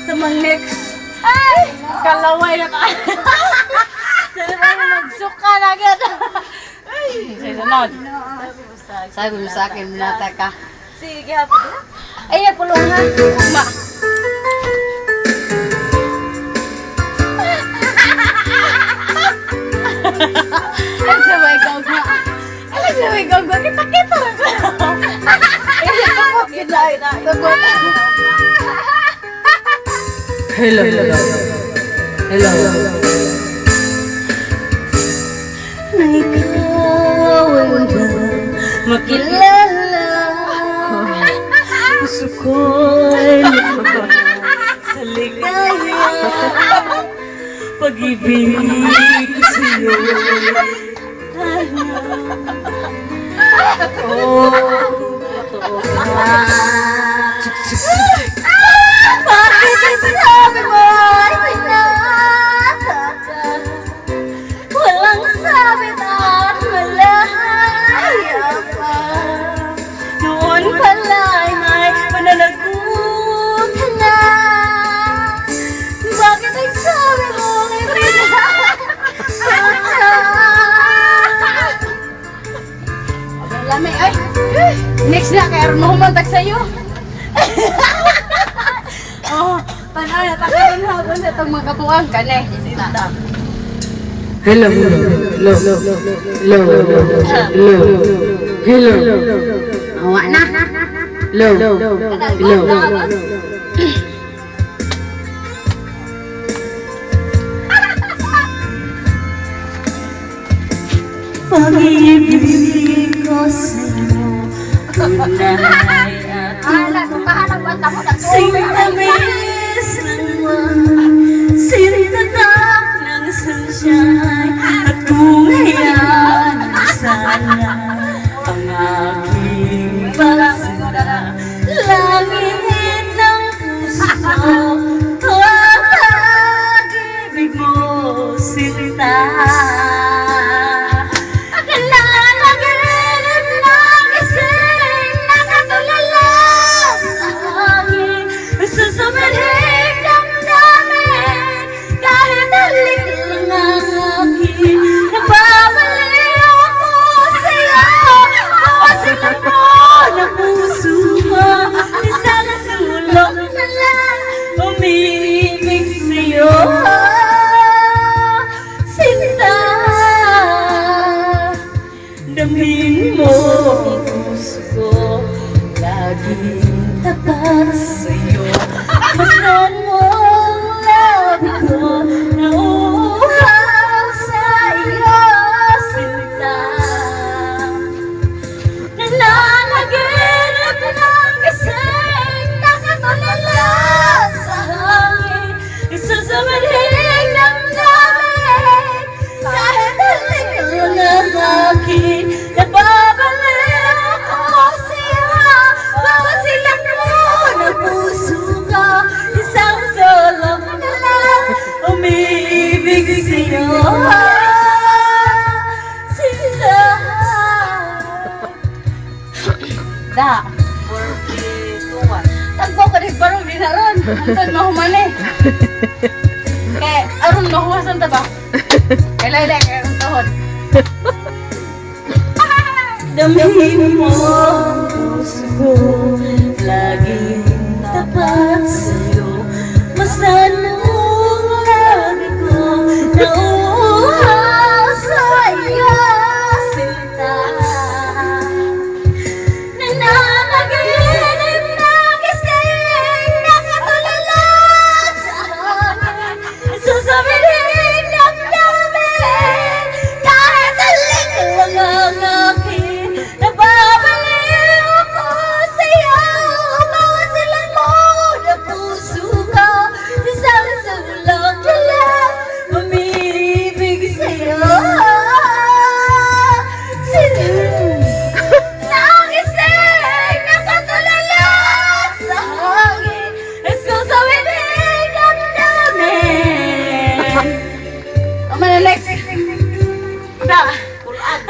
Samang next. Ay! Kalaway na ka. Sana ba magsuka na agad? Ay! Say sunod. Sabi mo sa akin, binata ka. Sige, hapon. Ay, pulungan. Ugma. Ang sabay gawga. Ang sabay gawga. Kita-kita lang ko. Tukot. Hello. Hello. Nang ikaw ay wala makilala, puso ko'y lumabas sa ligaya. Pag-ibig ko sa'yo ay totoo ka. Bakit ang sabi mo ay pinataka? Walang sabit at malaya pa. Noon pala ay may pananagot ka na. Bakit ang sabi mo ay pinataka? Abang lamay ay. Next na kaya rin humantag sa'yo. Oh, tanaw na takaroon hapon sa itong magkabuang ka na. Hello. Awa na. Hello. Pag-ibig ko sa'yo, tunay at sintamis ng buwan, sintatak ng sunshine, at kung hayaan sana ang aking pagsinta, langit ng puso ko, ang pag-ibig mo sinta. Damhin mo ang puso ko, laging tapat sa'yo. Masdan mo ang labi ko, nauuhaw sa iyo, sinta. Nananaginip ng gising, nakatulala sa hangin, isa sa manhig ng namin, kahit halik lang ang akin. Nababalik ako sa'yo, bawat silang mo ng puso ko, isang solo ka na lang, umiibig sa'yo. Sila. Da. 42. Tagpo ka rin parang dinaron. Antod mahumani. Kaya aron mahuwasan ta ba? Kailangan kaya kang tahod. Damhin mo ang puso ko, laging tapat sa'yo. Masdan mo ang labi ko, nauuhaw sa iyo, sinta. Nananaginip ng gising, nakatulala sa hangin, isa sa binig ng damin, kahit halik lang ang akin. Nababaliw ako sa'yo, bawat silang mo na puso ko, isang sulok ka lang, umiibig sa'yo. Nagising, nakatulala sa hangin, ito sa winig ng damin. Next. Da. Pulaan.